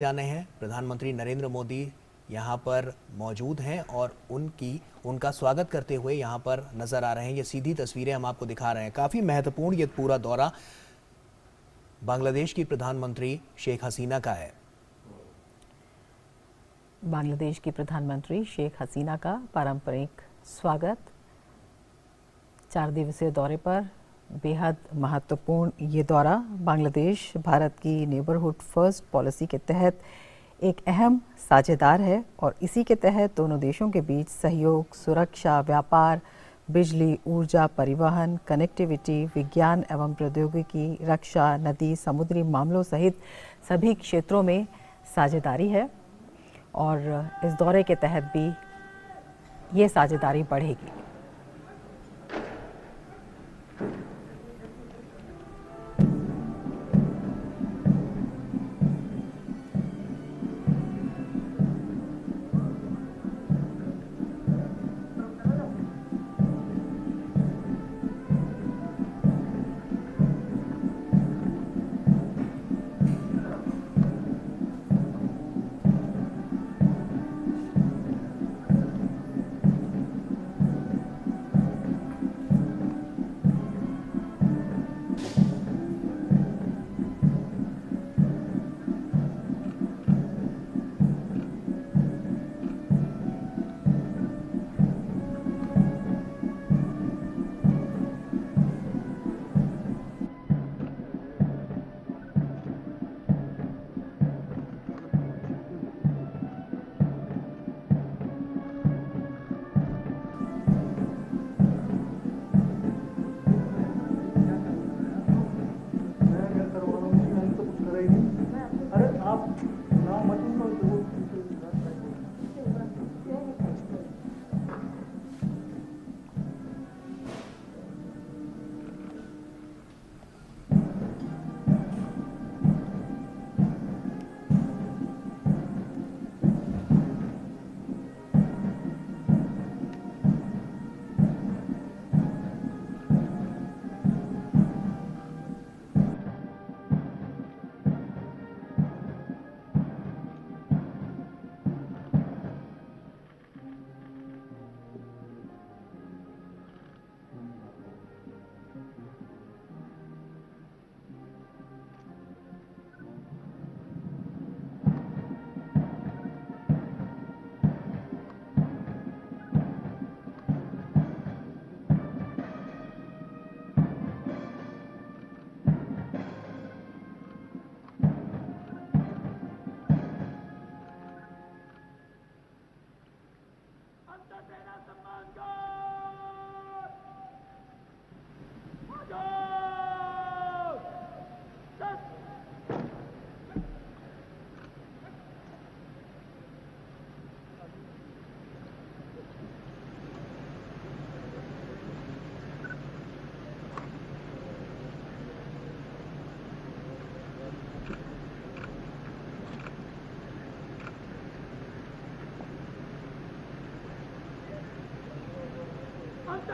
जाने हैं। प्रधानमंत्री नरेंद्र मोदी यहाँ पर मौजूद हैं और उनका स्वागत करते हुए यहाँ पर नजर आ रहे हैं। ये सीधी तस्वीरें हम आपको दिखा रहे हैं। काफी महत्वपूर्ण ये पूरा दौरा बांग्लादेश की प्रधानमंत्री शेख हसीना का है। बांग्लादेश की प्रधानमंत्री शेख हसीना का पारंपरिक स्वागत। 4 दिवसीय दौरे पर बेहद महत्वपूर्ण ये दौरा बांग्लादेश भारत की नेबरहुड फर्स्ट पॉलिसी के तहत एक अहम साझेदार है और इसी के तहत दोनों देशों के बीच सहयोग, सुरक्षा, व्यापार, बिजली, ऊर्जा, परिवहन, कनेक्टिविटी, विज्ञान एवं प्रौद्योगिकी, रक्षा, नदी, समुद्री मामलों सहित सभी क्षेत्रों में साझेदारी है और इस दौरे के तहत भी ये साझेदारी बढ़ेगी।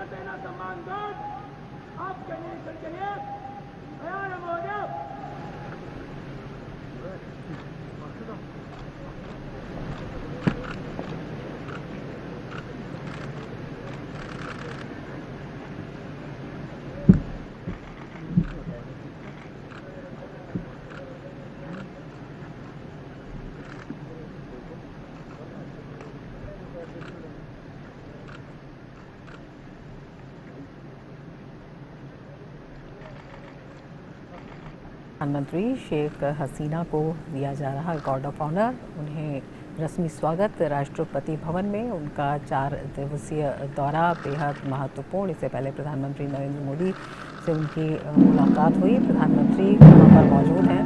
सेना सम्मान गार्ड आपके निरीक्षण के लिए तैयार है महोदय। प्रधानमंत्री शेख हसीना को दिया जा रहा गार्ड ऑफ ऑनर। उन्हें रस्मी स्वागत राष्ट्रपति भवन में। उनका 4 दिवसीय दौरा बेहद महत्वपूर्ण। इससे पहले प्रधानमंत्री नरेंद्र मोदी से उनकी मुलाकात हुई। प्रधानमंत्री वहाँ पर मौजूद हैं।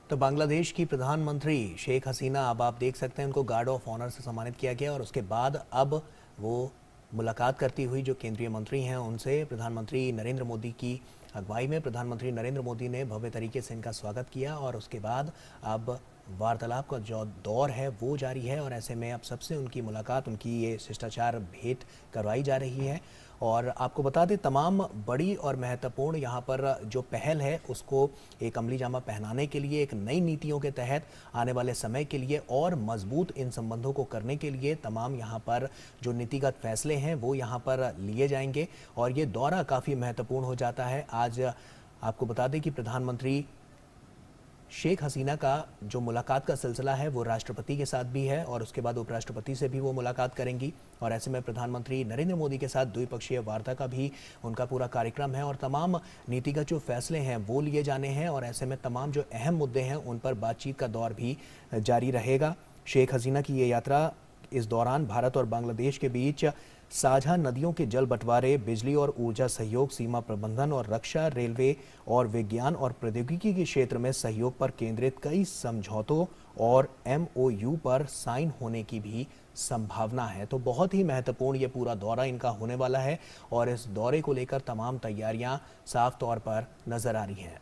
तो बांग्लादेश की प्रधानमंत्री शेख हसीना, अब आप देख सकते हैं उनको गार्ड ऑफ ऑनर से सम्मानित किया गया और उसके बाद अब वो मुलाकात करती हुई जो केंद्रीय मंत्री हैं उनसे प्रधानमंत्री नरेंद्र मोदी की अगुवाई में प्रधानमंत्री नरेंद्र मोदी ने भव्य तरीके से इनका स्वागत किया और उसके बाद अब वार्तालाप का जो दौर है वो जारी है और ऐसे में अब सबसे उनकी मुलाकात, उनकी ये शिष्टाचार भेंट करवाई जा रही है। और आपको बता दें तमाम बड़ी और महत्वपूर्ण यहाँ पर जो पहल है उसको एक अमली जामा पहनाने के लिए, एक नई नीतियों के तहत आने वाले समय के लिए और मजबूत इन संबंधों को करने के लिए तमाम यहाँ पर जो नीतिगत फैसले हैं वो यहाँ पर लिए जाएंगे और ये दौरा काफ़ी महत्वपूर्ण हो जाता है। आज आपको बता दें कि प्रधानमंत्री शेख हसीना का जो मुलाकात का सिलसिला है वो राष्ट्रपति के साथ भी है और उसके बाद उपराष्ट्रपति से भी वो मुलाकात करेंगी और ऐसे में प्रधानमंत्री नरेंद्र मोदी के साथ द्विपक्षीय वार्ता का भी उनका पूरा कार्यक्रम है और तमाम नीतिगत जो फैसले हैं वो लिए जाने हैं और ऐसे में तमाम जो अहम मुद्दे हैं उन पर बातचीत का दौर भी जारी रहेगा। शेख हसीना की ये यात्रा इस दौरान भारत और बांग्लादेश के बीच साझा नदियों के जल बंटवारे, बिजली और ऊर्जा सहयोग, सीमा प्रबंधन और रक्षा, रेलवे और विज्ञान और प्रौद्योगिकी के क्षेत्र में सहयोग पर केंद्रित कई समझौतों और MOU पर साइन होने की भी संभावना है। तो बहुत ही महत्वपूर्ण ये पूरा दौरा इनका होने वाला है और इस दौरे को लेकर तमाम तैयारियां साफ तौर पर नजर आ रही हैं।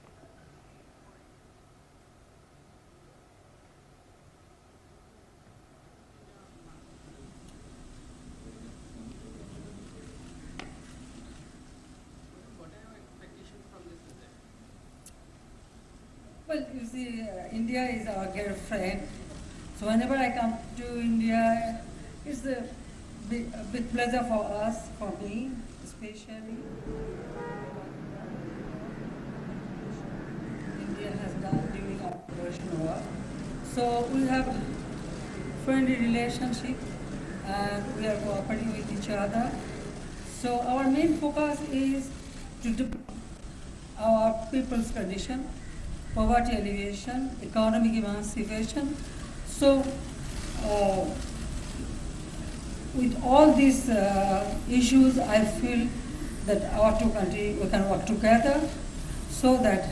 Well, you see, India is our dear friend. So whenever I come to India, it's a big pleasure for us, for me especially. India has done during Operation War. So we have friendly relationship and we are cooperating with each other. So our main focus is to develop our people's condition, poverty alleviation, economic emancipation. So, with all these issues, I feel that our two countries, we can work together so that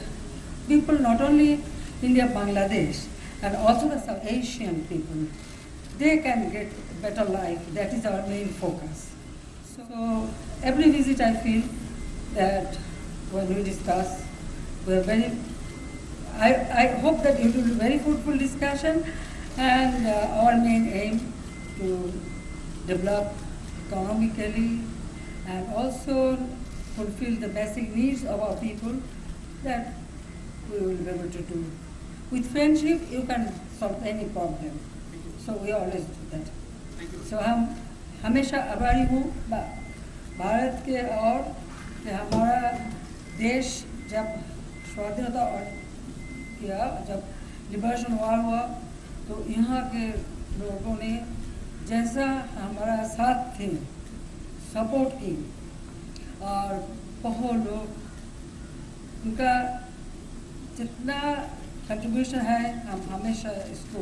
people, not only India, Bangladesh, and also the South Asian people, they can get better life. That is our main focus. So, every visit I feel that when we discuss, we are very I hope that it will be very fruitful discussion and our main aim to develop economically and also fulfill the basic needs of our people that we will be able to do. With friendship, you can solve any problem. So we always do that. So हम हमेशा आभारी हूँ भारत के और कि हमारा देश जब स्वाधीनता और किया, जब लिबरेशन वार हुआ तो यहाँ के लोगों ने जैसा हमारा साथ थे, सपोर्ट की और बहुत लोग उनका जितना कंट्रीब्यूशन है हम हमेशा इसको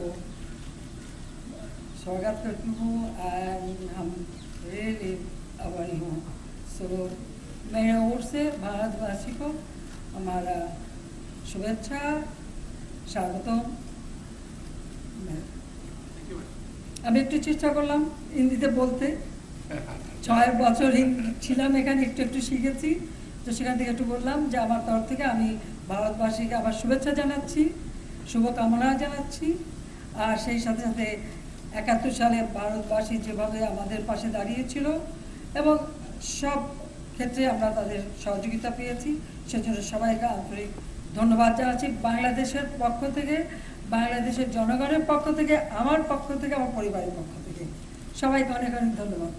स्वागत करती हूँ एंड हम रियली आभारी हूँ। सो मेरे ओर से भारतवासी को हमारा शुभेच्छा, স্বাগতম। আমি একটু চেষ্টা করলাম হিন্দিতে বলতে, 6 বছর ছিলাম এখানে, একটু একটু শিখেছি, তো সেখান থেকে একটু বললাম যে আমার তরফ থেকে আমি ভারতবাসীকে আবার শুভেচ্ছা জানাচ্ছি, শুভকামনা জানাচ্ছি। আর সেই সাথে সাথে 71 সালে ভারতবাসী যেভাবে আমাদের পাশে দাঁড়িয়েছিল এবং সব ক্ষেত্রে আমরা তাদের সহযোগিতা পেয়েছি, সেজন্য সবাইকে আন্তরিক ধন্যবাদ জানাচ্ছি বাংলাদেশের পক্ষ থেকে, বাংলাদেশের জনগণের পক্ষ থেকে, আমার পক্ষ থেকে, আমার পরিবারের পক্ষ থেকে সবাইকে অনেক অনেক ধন্যবাদ।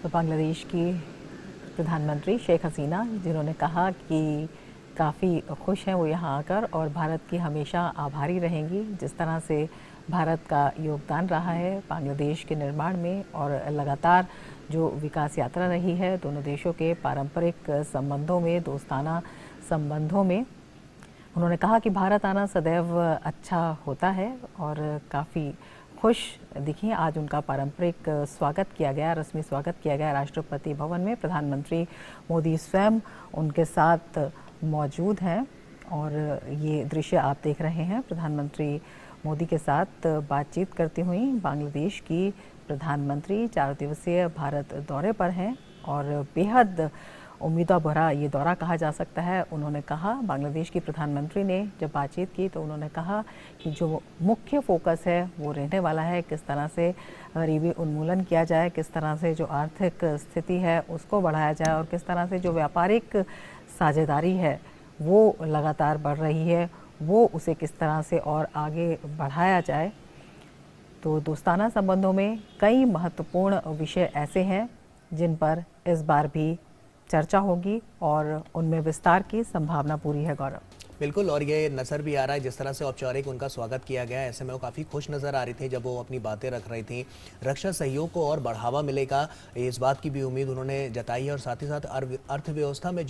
तो बांग्लादेश की प्रधानमंत्री शेख हसीना, जिन्होंने कहा कि काफ़ी खुश हैं वो यहाँ आकर और भारत की हमेशा आभारी रहेंगी, जिस तरह से भारत का योगदान रहा है बांग्लादेश के निर्माण में और लगातार जो विकास यात्रा रही है दोनों देशों के पारंपरिक संबंधों में, दोस्ताना संबंधों में। उन्होंने कहा कि भारत आना सदैव अच्छा होता है और काफ़ी खुश दिखी। आज उनका पारंपरिक स्वागत किया गया, रस्मी स्वागत किया गया राष्ट्रपति भवन में। प्रधानमंत्री मोदी स्वयं उनके साथ मौजूद हैं और ये दृश्य आप देख रहे हैं। प्रधानमंत्री मोदी के साथ बातचीत करती हुई बांग्लादेश की प्रधानमंत्री 4 दिवसीय भारत दौरे पर हैं और बेहद उम्मीदों भरा ये दौरा कहा जा सकता है। उन्होंने कहा, बांग्लादेश की प्रधानमंत्री ने जब बातचीत की तो उन्होंने कहा कि जो मुख्य फोकस है वो रहने वाला है किस तरह से गरीबी उन्मूलन किया जाए, किस तरह से जो आर्थिक स्थिति है उसको बढ़ाया जाए और किस तरह से जो व्यापारिक साझेदारी है वो लगातार बढ़ रही है, वो उसे किस तरह से और आगे बढ़ाया जाए। तो दोस्ताना संबंधों में कई महत्वपूर्ण विषय ऐसे हैं जिन पर इस बार भी चर्चा होगी और उनमें विस्तार की संभावना पूरी है। गौरव, बिल्कुल, और ये नज़र भी आ रहा है जिस तरह से औपचारिक उनका स्वागत किया गया। ऐसे में वो काफ़ी खुश नज़र आ रही थी जब वो अपनी बातें रख रही थी। रक्षा सहयोग को और बढ़ावा मिलेगा इस बात की भी उम्मीद उन्होंने जताई है और साथ ही साथ अर्थव्यवस्था में